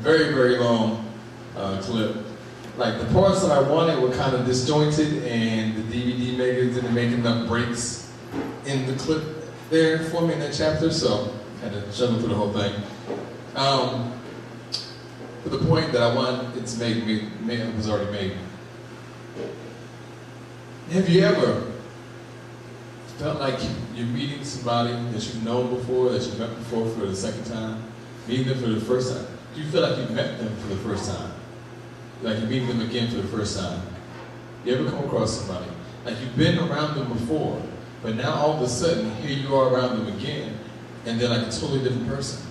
very, very long clip. Like the parts that I wanted were kind of disjointed, and the DVD makers didn't make enough breaks in the clip there for me in that chapter, so I had to juggle through the whole thing. But the point that I wanted it to make was already made. Have you ever felt like you're meeting somebody that you've known before, that you've met before for the second time, meeting them for the first time? Do you feel like you've met them for the first time? Like you're meeting them again for the first time? You ever come across somebody? Like you've been around them before, but now all of a sudden, here you are around them again, and they're like a totally different person.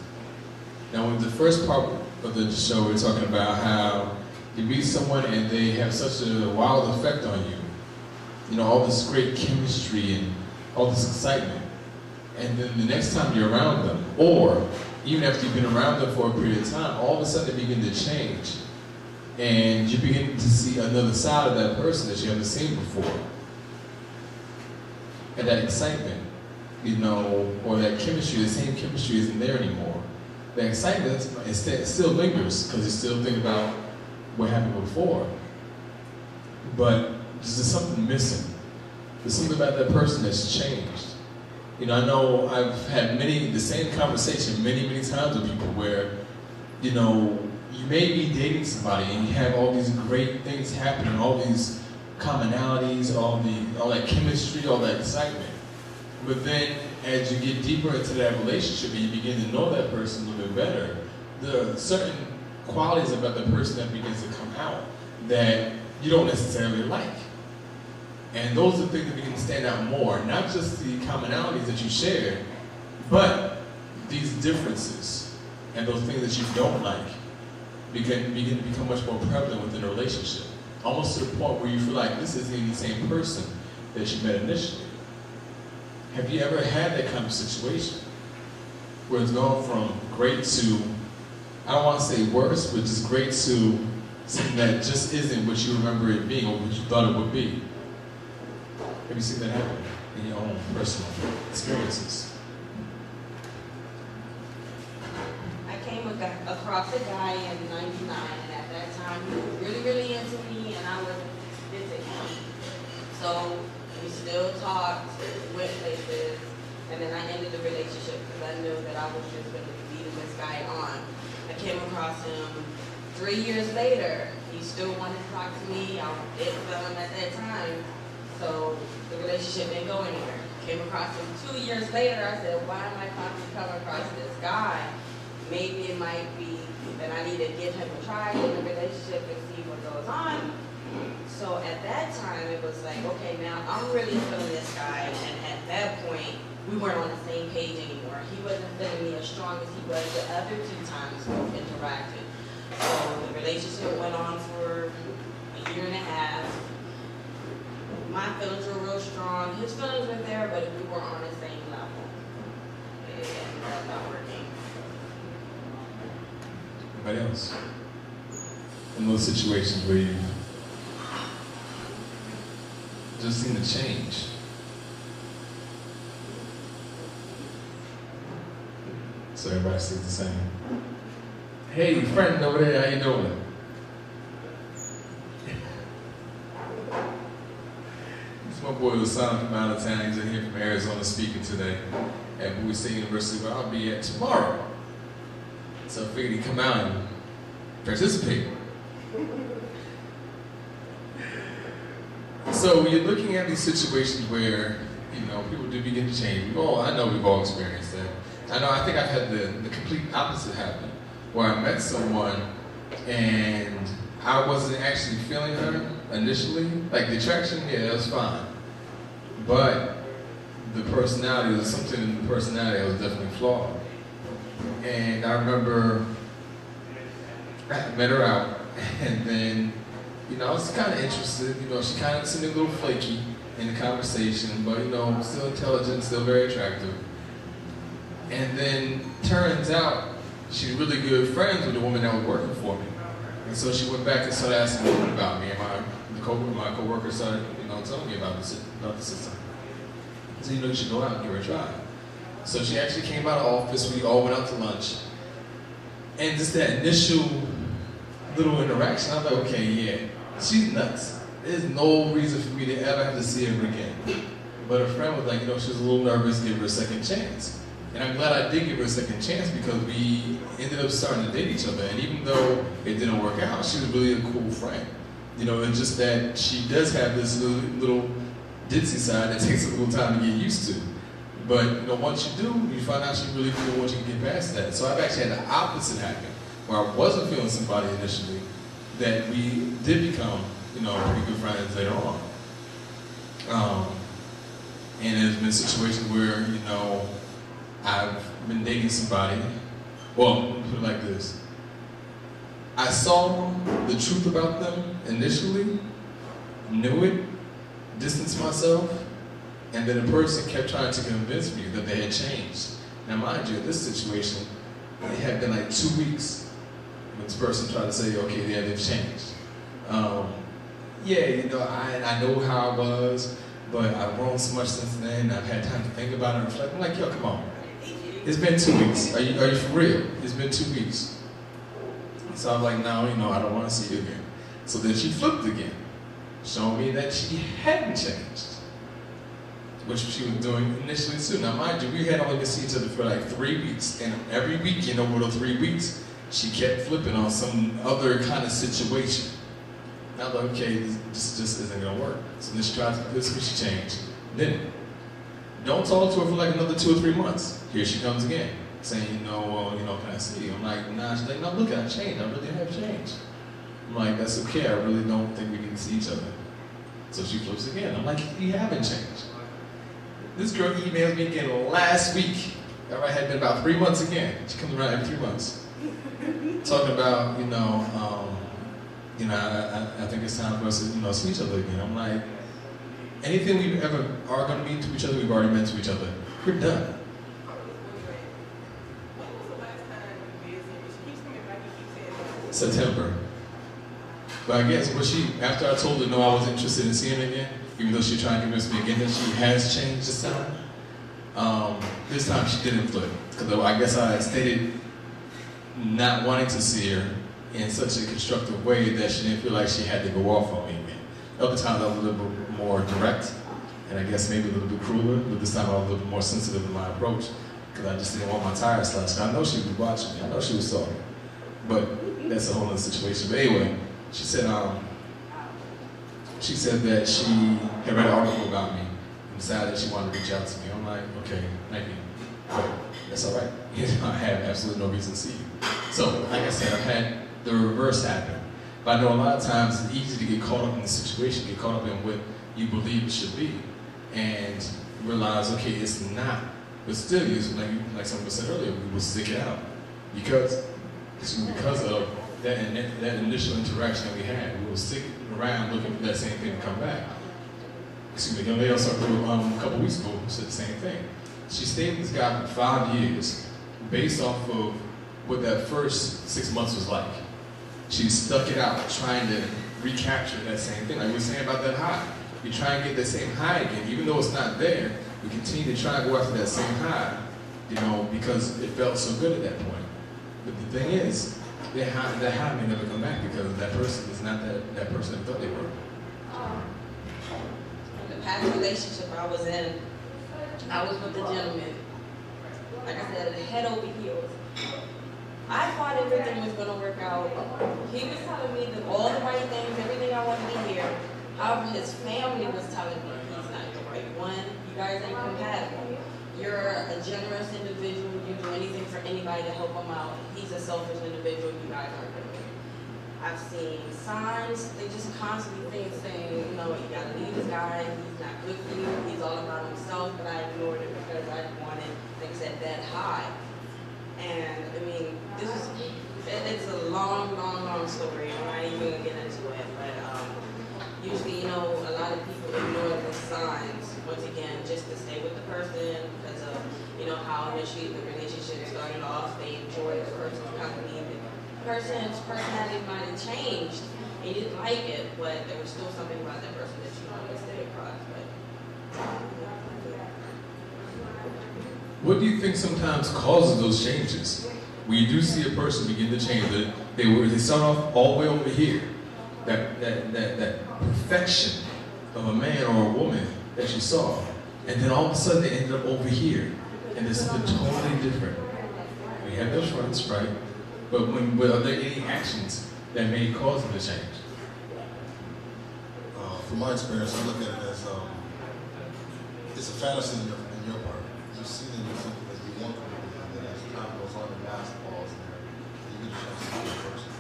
Now, in the first part of the show, we're talking about how you meet someone and they have such a wild effect on you. You know, all this great chemistry and all this excitement. And then the next time you're around them, or even after you've been around them for a period of time, all of a sudden they begin to change. And you begin to see another side of that person that you haven't seen before. And that excitement, you know, or that chemistry, the same chemistry isn't there anymore. The excitement still lingers because you still think about what happened before. But there's just something missing. There's something about that person that's changed. You know, I know I've had the same conversation many times with people where, you know, you may be dating somebody and you have all these great things happening, all these commonalities, all that chemistry, all that excitement. But then as you get deeper into that relationship and you begin to know that person a little bit better, there are certain qualities about the person that begins to come out that you don't necessarily like. And those are the things that begin to stand out more, not just the commonalities that you share, but these differences and those things that you don't like begin to become much more prevalent within a relationship. Almost to the point where you feel like this isn't the same person that you met initially. Have you ever had that kind of situation where it's gone from great to, I don't want to say worse, but just great to something that just isn't what you remember it being or what you thought it would be? Have you seen that happen in your own personal experiences? I came across a guy in '99, and at that time he was really into me, and I wasn't into him. So we still talked, went places, and then I ended the relationship because I knew that I was just going to be leading this guy on. I came across him 3 years later. He still wanted to talk to me. I didn't feel him at that time. So the relationship didn't go anywhere. Came across him 2 years later. I said, why am I constantly coming across this guy? Maybe it might be that I need to give him a try in the relationship and see what goes on. So at that time, it was like, okay, now I'm really feeling this guy. And at that point, we weren't on the same page anymore. He wasn't feeling me as strong as he was the other 2 times we interacted. So the relationship went on for a year and a half. My feelings were real strong. His feelings were there, but we were on the same level. It ended up not working. Anybody else? In those situations where you just seen a change. So everybody stays the same. Hey, friend over there, how you doing? My boy was from out of town. He's in here from Arizona speaking today at Bowie State University, where I'll be at tomorrow. So I figured he'd come out and participate. So you're looking at these situations where, you know, people do begin to change. Oh, I know we've all experienced that. I think I've had the complete opposite happen, where I met someone and I wasn't actually feeling her initially. Like the attraction, yeah, that was fine. But the personality, there was something in the personality that was definitely flawed. And I remember I met her out, and then, you know, I was kind of interested. You know, she kind of seemed a little flaky in the conversation, but, you know, still intelligent, still very attractive. And then turns out she's really good friends with the woman that was working for me. And so she went back and started asking me about me, and my co-worker started, you know, telling me about the system. So, you know, you should go out and give her a try. So she actually came out of the office, we all went out to lunch. And just that initial little interaction, I was like, okay, yeah, she's nuts. There's no reason for me to ever have to see her again. But her friend was like, you know, she was a little nervous, give her a second chance. And I'm glad I did give her a second chance because we ended up starting to date each other. And even though it didn't work out, she was really a cool friend. You know, it's just that she does have this little ditzy side that takes a little time to get used to. But you know, once you do, you find out she really cool once you can get past that. So I've actually had the opposite happen, where I wasn't feeling somebody initially, that we did become, you know, pretty good friends later on. And there's been situations where, you know, I've been dating somebody. Well, let me put it like this. I saw the truth about them initially, knew it, distanced myself, and then a person kept trying to convince me that they had changed. Now mind you, in this situation, it had been like 2 weeks when this person tried to say, okay, yeah, they've changed. Yeah, you know, I know how I was, but I've grown so much since then. I've had time to think about it and reflect. I'm like, yo, come on. It's been 2 weeks. Are you for real? It's been 2 weeks. So I'm like, no, you know, I don't want to see you again. So then she flipped again, showing me that she hadn't changed, which she was doing initially too. Now mind you, we had only been seeing each other for like 3 weeks, and every weekend over the 3 weeks, she kept flipping on some other kind of situation. And I was like, okay, this just isn't gonna work. So then she tried to convince me she changed. Then, don't talk to her for like another 2 or 3 months. Here she comes again, saying, you know, well, you know, can I see you? I'm like, nah. She's like, no, look, I changed. I really have changed. I'm like, that's okay. I really don't think we can see each other. So she flips again. I'm like, you haven't changed. This girl emailed me again last week. That had been about 3 months again. She comes around every 3 months, talking about, I think it's time for us to, you know, see each other again. I'm like, anything we ever are going to mean to each other, we've already meant to each other. We're done. September. But I guess after I told her no, I was interested in seeing her again, even though she tried to convince me again that she has changed this time she didn't flip. Because I guess I had stated not wanting to see her in such a constructive way that she didn't feel like she had to go off on me again. Other times I was a little bit more direct, and I guess maybe a little bit crueler, but this time I was a little bit more sensitive in my approach, because I just didn't want my tires slashed. I know she was watching me, I know she was talking, but that's a whole other situation. But anyway, she said that she had read an article about me and decided that she wanted to reach out to me. I'm like, okay, thank you. But that's all right. I have absolutely no reason to see you. So, like I said, I've had the reverse happen. But I know a lot of times it's easy to get caught up in the situation, get caught up in what you believe it should be, and realize, okay, it's not. But still, like someone said earlier, we will stick it out because of that initial interaction that we had. We will stick around looking for that same thing to come back. Excuse me, young lady I saw a couple weeks ago who said the same thing. She stayed with this guy for 5 years based off of what that first 6 months was like. She stuck it out, trying to recapture that same thing. Like we were saying about that high. You try and get that same high again, even though it's not there, we continue to try and go after that same high, you know, because it felt so good at that point. But the thing is, that high may never come back because that person is not that person that thought they were. In the past relationship I was in, I was with a gentleman, like I said, head over heels. I thought everything was going to work out. He was telling me that all the right things, everything I wanted to hear. However, his family was telling me he's not the right one. You guys ain't compatible. You're a generous individual. You do anything for anybody to help him out. He's a selfish individual. You guys aren't going to. I've seen signs. They just constantly saying, you know, you got to leave this guy. He's not good for you. He's all about himself. But I ignored it because I wanted, like I said, that high. And I mean, it's a long story. I'm not even gonna get into it, but usually, you know, a lot of people ignore the signs once again just to stay with the person because of, you know, how initially the relationship started off. They enjoyed the person's company. The person's personality might have changed, and you didn't like it, but there was still something about that person that you wanted to stay across. But what do you think sometimes causes those changes? When you do see a person begin to change, They start off all the way over here. That perfection of a man or a woman that you saw. And then all of a sudden they ended up over here. And there's something totally different. We have those fronts, right? But are there any actions that may cause them to change? From my experience, I look at it as it's a fantasy in your part. You see them as something that you want them to be, and then as time goes on, the mask falls in there, and you get a chance to see the person.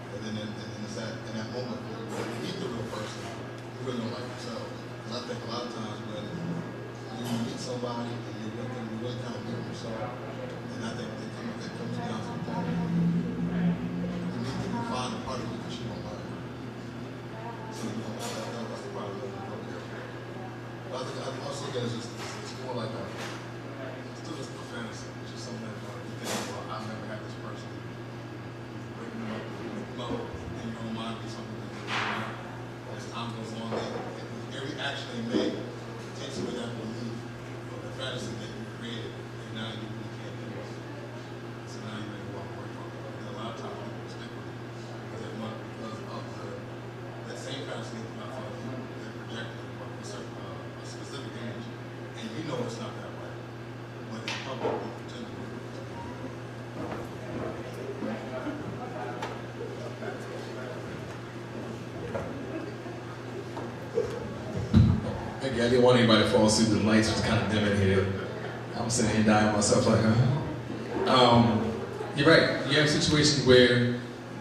And then it's in that moment when you meet the real person, you really don't like yourself. And I think a lot of times when you meet somebody and you're with them, you really kind of meet yourself. And I think it comes down to the point where you need to find a part of you that you don't like. So that's the part of it. But I think I also look at it as it's more like it's still just a fantasy. It's just something that you think, well, I've never had this person waking up low in your own mind be something that you want. As time goes on, every action they make takes away that belief or the fantasy that you created, and now you really can't do it. So now you really walk away from it. And a lot of times people stick with it because they want because of that same fantasy they're projecting a specific image, and you know it's not that way, but in public they pretend to be. I didn't want anybody to fall asleep. The lights was kind of dim in here. I'm sitting here dying myself like, You're right. You have situations where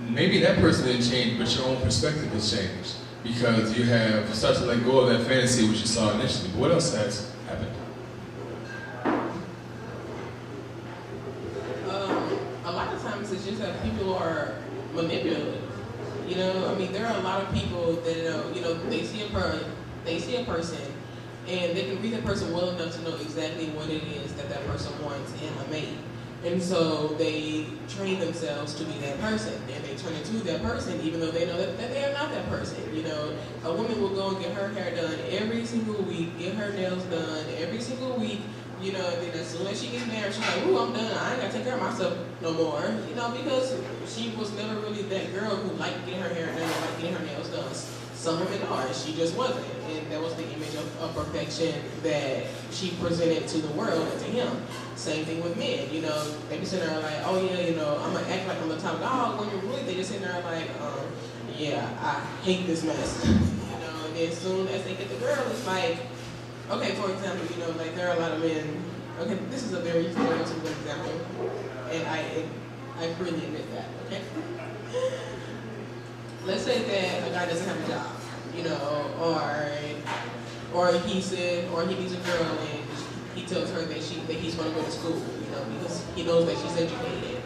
maybe that person didn't change, but your own perspective has changed because you have started to let go of that fantasy which you saw initially. But what else has happened? A lot of times it's just that people are manipulative. You know, I mean, there are a lot of people that they see a person, and they can read that person well enough to know exactly what it is that that person wants in a mate. And so they train themselves to be that person, and they turn into that person even though they know that they are not that person. You know, a woman will go and get her hair done every single week, get her nails done every single week, you know, and then as soon as she gets married, she's like, ooh, I'm done, I ain't gotta take care of myself no more, you know, because she was never really that girl who liked getting her hair done or liked getting her nails done. Some women are, she just wasn't, and that was the image of perfection that she presented to the world and to him. Same thing with men, you know, they be sitting there like, oh yeah, you know, I'm gonna act like I'm the top dog, when you're really, they just sitting there like, yeah, I hate this mess, you know, and then as soon as they get the girl, it's like, okay, for example, you know, like there are a lot of men, okay, this is a very stereotypical example, and I freely admit that, okay? Let's say that a guy doesn't have a job, you know, or he needs a girl and he tells her that he's going to go to school, you know, because he knows that she's educated.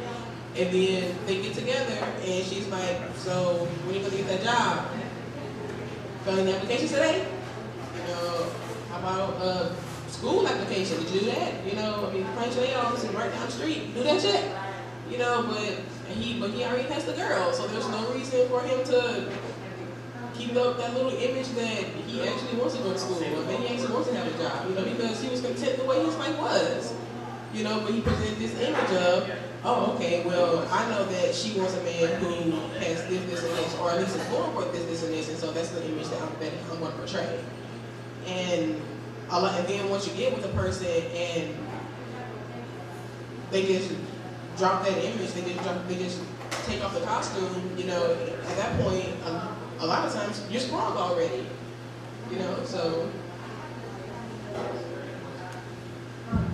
And then they get together and she's like, so when are you going to get that job? Filling the application today? You know, how about a school application? Did you do that? You know, I mean, financial office is right down the street. Do that shit. You know, but he already has the girl, so there's no reason for him to keep up that little image that he actually wants to go to school, or maybe he actually wants to have a job, you know, because he was content the way his life was. You know, but he presented this image of, oh, okay, well, I know that she wants a man who has this, and this, or at least is going for this, and this, and so that's the image that I'm going to portray. And then once you get with a person and they just drop that image, they just take off the costume, you know, at that point, a lot of times you're sprung already, you know, so.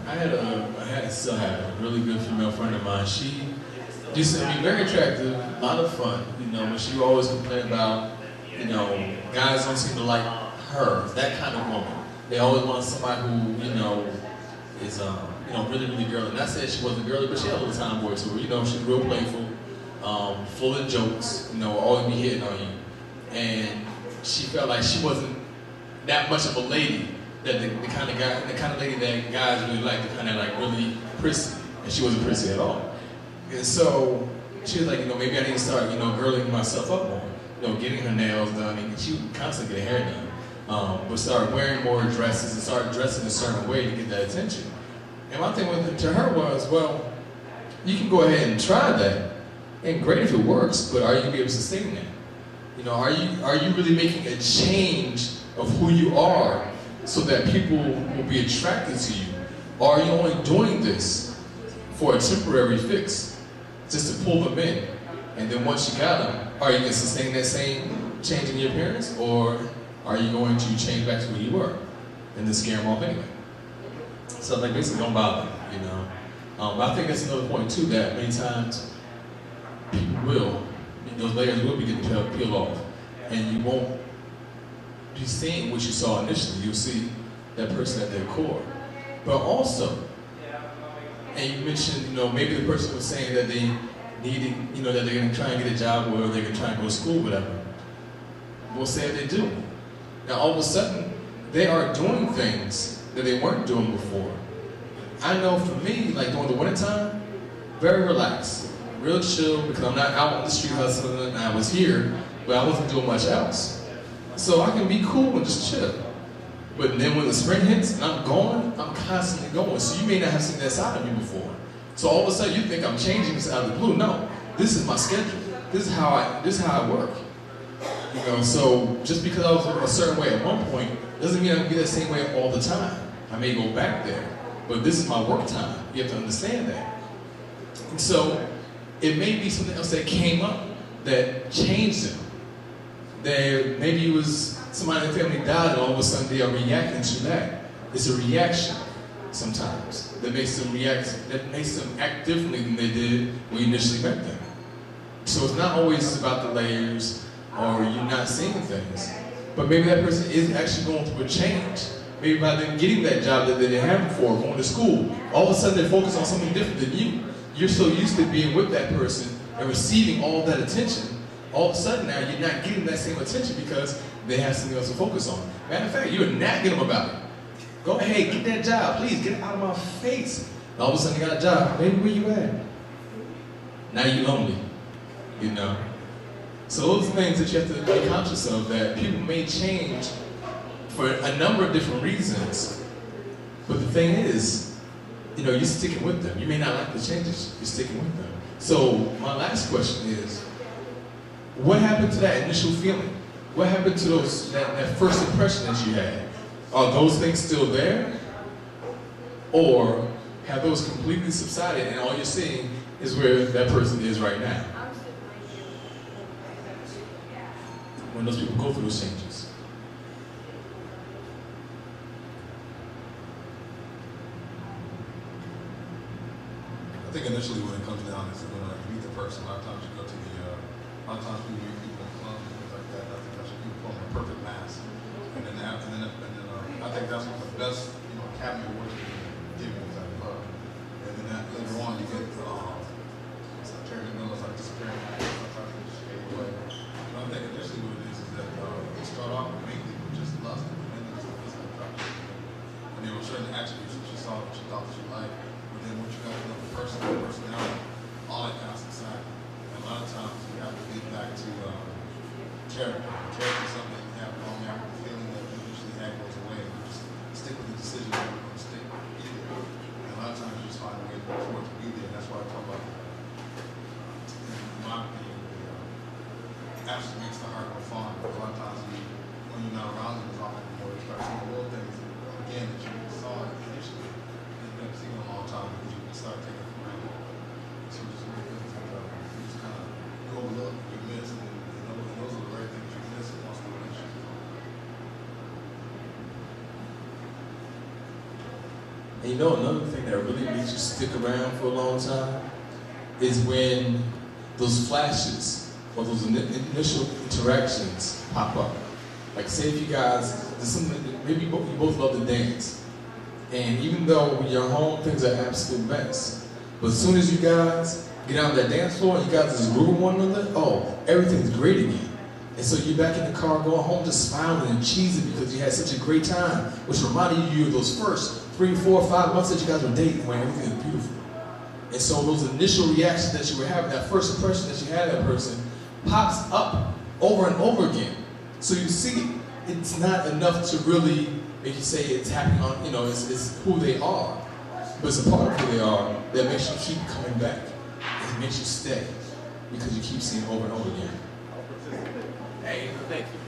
I still have a really good female friend of mine. She used to be very attractive, a lot of fun, you know, but she always complained about, you know, guys don't seem to like her, that kind of woman. They always want somebody who, you know, is, you know, really, really girly. Not saying she wasn't girly, but she had a little tomboy to her. You know, she's real playful, full of jokes, you know, always be hitting on you. And she felt like she wasn't that much of a lady, that the kind of lady that guys really like, the kind of like really prissy. And she wasn't prissy at all. And so she was like, you know, maybe I need to start, you know, girling myself up more. You know, getting her nails done, and she would constantly get her hair done. But start wearing more dresses and start dressing a certain way to get that attention. And my thing to her was, well, you can go ahead and try that, And great if it works, but are you gonna be able to sustain that? You know, are you really making a change of who you are so that people will be attracted to you? Or are you only doing this for a temporary fix, just to pull them in? And then once you got them, are you gonna sustain that same change in your appearance, or are you going to change back to who you were and then scare them off anyway? So like basically don't bother, you know. I think that's another point too, that many times people will, those layers will be getting peeled off, and you won't be seeing what you saw initially. You'll see that person at their core. But also, and you mentioned, you know, maybe the person was saying that they needed, you know, that they're gonna try and get a job or they're gonna try and go to school, whatever. We'll say they do. Now all of a sudden, they are doing things that they weren't doing before. I know for me, like during the wintertime, very relaxed, real chill, because I'm not out on the street hustling, and I was here, but I wasn't doing much else. So I can be cool and just chill. But then when the spring hits and I'm going, I'm constantly going. So you may not have seen that side of me before. So all of a sudden you think I'm changing this out of the blue. No, this is my schedule. This is how I work. You know, so just because I was a certain way at one point doesn't mean I'm gonna be that same way all the time. I may go back there, but this is my work time. You have to understand that. And so it may be something else that came up that changed them. That maybe it was somebody in the family died and all of a sudden they are reacting to that. It's a reaction sometimes that makes them react, that makes them act differently than they did when you initially met them. So it's not always about the layers or you not seeing things, but maybe that person is actually going through a change. Maybe by them getting that job that they didn't have before, going to school, all of a sudden they're focused on something different than you. You're so used to being with that person and receiving all that attention. All of a sudden now you're not getting that same attention because they have something else to focus on. Matter of fact, you're nagging them about it. Go ahead, get that job, please, get it out of my face. And all of a sudden you got a job, baby, where you at? Now you're lonely, you know? So those are things that you have to be conscious of, that people may change for a number of different reasons. But the thing is, you know, you're sticking with them. You may not like the changes, you're sticking with them. So my last question is, what happened to that initial feeling? What happened to that first impression that you had? Are those things still there? Or have those completely subsided and all you're seeing is where that person is right now? When those people go through those changes. I think initially when it comes down is when you meet the person. A lot of times you go to a lot of times we meet people in clubs and things like that. I think that's what people put on a perfect mask. And then I think that's what the best, you know, Academy Awards give you is that club. And then later on you get Tariiq Miller's like disappearing. But I think initially what it is that they start off mainly with just lust, mainly just physical attraction. And there were certain attributes that you saw that you thought that you liked. But then once you got to know the person, the personality, all that counts inside. And a lot of times you have to get back to character. Character is something that you have long after the feeling that you usually had goes away. You just stick with the decision that you're going to stick with. And a lot of times you just find a way for it to be there. That's why I talk about, in my opinion, absence makes the heart more fun. A lot of times when you're not around them as often anymore, you start seeing little things again that you saw initially. And you haven't seen in a long time because you start taking it for granted. So just little things that you just kind of overlook, you miss, and those are the very things you miss once the relationship is over. And you know, another thing that really makes you stick around for a long time is when those flashes or those initial interactions pop up. Like say if you guys, there's something, maybe you both love to dance. And even though when you're home, things are absolute mess. But as soon as you guys get out on that dance floor and you guys just groove one another, oh, everything's great again. And so you're back in the car going home just smiling and cheesing because you had such a great time, which reminded you of those first 3, 4, 5 months that you guys were dating when everything was beautiful. And so those initial reactions that you were having, that first impression that you had of that person, pops up over and over again. So you see, it's not enough to really make you say it's happening on, you know, it's who they are. But it's a part of who they are that makes you keep coming back. It makes you stay. because you keep seeing it over and over again? Hey, thank you.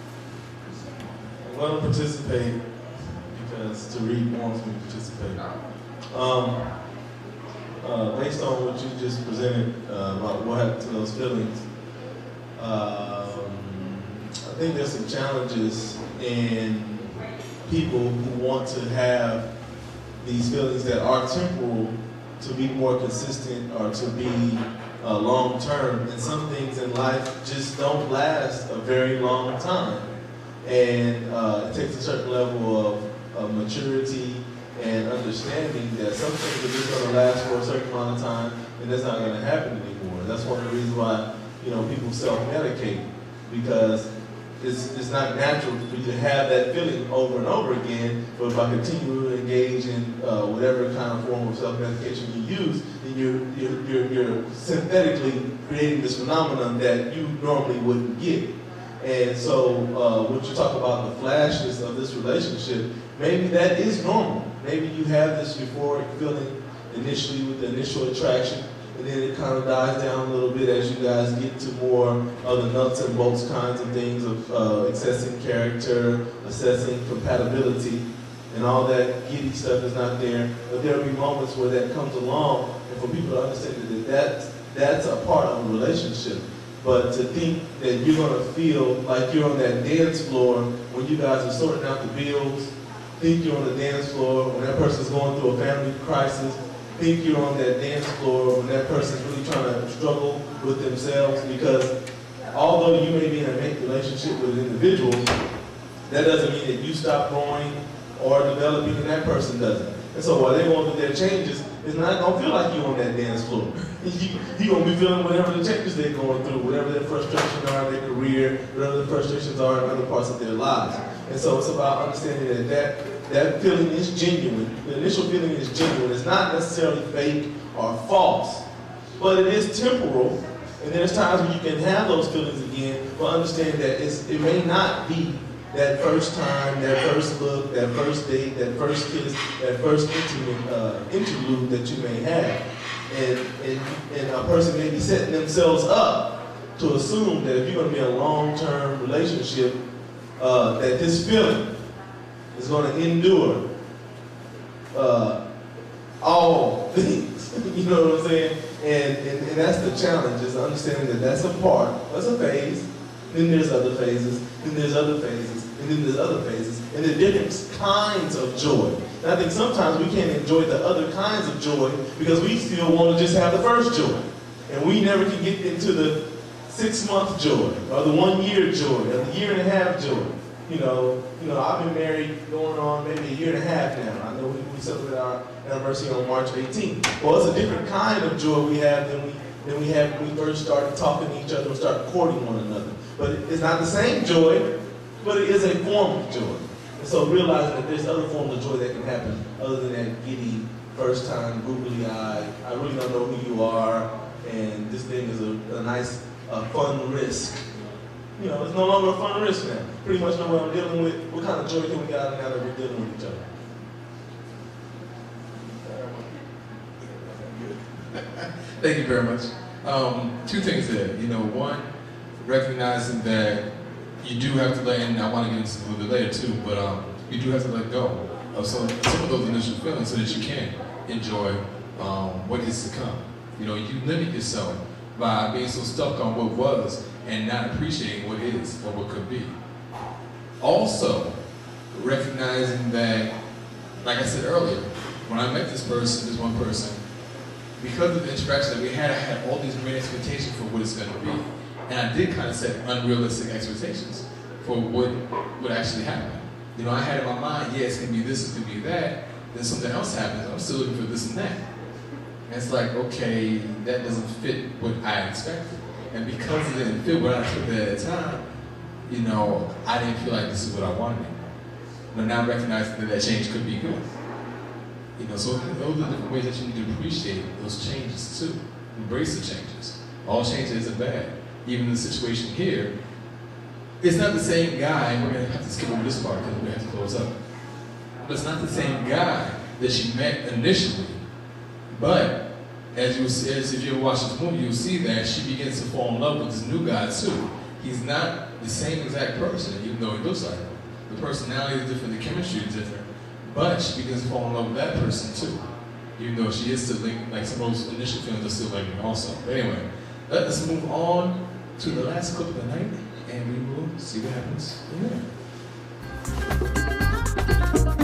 I'm going to participate because Tariiq wants me to participate. Based on what you just presented about what happened to those feelings, I think there's some challenges in people who want to have these feelings that are temporal to be more consistent or to be long-term. And some things in life just don't last a very long time. And it takes a certain level of maturity and understanding that some things are just going to last for a certain amount of time, and that's not going to happen anymore. That's one of the reasons why people self-medicate, because it's not natural for you to have that feeling over and over again. But if I continue to engage in whatever kind of form of self-medication you use, then you're synthetically creating this phenomenon that you normally wouldn't get. And so when you talk about the flashes of this relationship, maybe that is normal. Maybe you have this euphoric feeling initially with the initial attraction, and then it kind of dies down a little bit as you guys get to more of the nuts and bolts kinds of things of assessing character, assessing compatibility, and all that giddy stuff is not there. But there will be moments where that comes along, and for people to understand that's a part of a relationship. But to think that you're going to feel like you're on that dance floor when you guys are sorting out the bills, think you're on the dance floor when that person's going through a family crisis, think you're on that dance floor when that person's really trying to struggle with themselves, because although you may be in a mate relationship with an individual, that doesn't mean that you stop growing or developing and that person doesn't. And so while they're going through their changes, it's not going to feel like you're on that dance floor. You're going to be feeling whatever the changes they're going through, whatever their frustrations are in their career, whatever the frustrations are in other parts of their lives. And so it's about understanding that feeling is genuine. The initial feeling is genuine. It's not necessarily fake or false, but it is temporal. And there's times when you can have those feelings again, but understand that it may not be that first time, that first look, that first date, that first kiss, that first intimate interlude that you may have. And a person may be setting themselves up to assume that if you're going to be in a long-term relationship, that this feeling is going to endure all things. You know what I'm saying? And that's the challenge, is understanding that that's a part, that's a phase, then there's other phases, then there's other phases, and then there's other phases, and there are different kinds of joy. And I think sometimes we can't enjoy the other kinds of joy because we still want to just have the first joy. And we never can get into the 6-month joy, or the 1-year joy, or the 1.5 joy. I've been married going on maybe 1.5 years now. I know we celebrate our anniversary on March 18th. Well, it's a different kind of joy we have than we had when we first started talking to each other and started courting one another. But it's not the same joy, but it is a form of joy. And so realizing that there's other forms of joy that can happen other than that giddy, first time, googly eye, I really don't know who you are, and this thing is a nice, fun risk. It's no longer a fun risk now. Pretty much know what I'm dealing with. What kind of joy can we get out of now that we're dealing with each other? Thank you very much. 2 things there. One, recognizing that you do have to let, and I want to get into this a little bit later too, but you do have to let go of some of those initial feelings so that you can enjoy what is to come. You limit yourself by being so stuck on what was and not appreciating what is or what could be. Also, recognizing that, like I said earlier, when I met this one person, because of the interaction that we had, I had all these great expectations for what it's going to be. And I did kind of set unrealistic expectations for what would actually happen. I had in my mind, yeah, it's going to be this, it's going to be that. Then something else happens, I'm still looking for this and that. And it's like, okay, that doesn't fit what I expected. And because it didn't fit what I expected at the time, I didn't feel like this is what I wanted anymore. But now recognizing that change could be good. So those are the different ways that you need to appreciate those changes too. Embrace the changes. All changes isn't bad. Even the situation here, it's not the same guy, and we're going to have to skip over this part because we're going to have to close up. But it's not the same guy that she met initially, but as if you ever watch this movie, you'll see that she begins to fall in love with this new guy too. He's not the same exact person, even though he looks like him. The personality is different, the chemistry is different, but she begins to fall in love with that person too. Even though she is still linked, like some of those initial films are still linked also. But anyway, let's move on to the last clip of the night, and we will see what happens from there.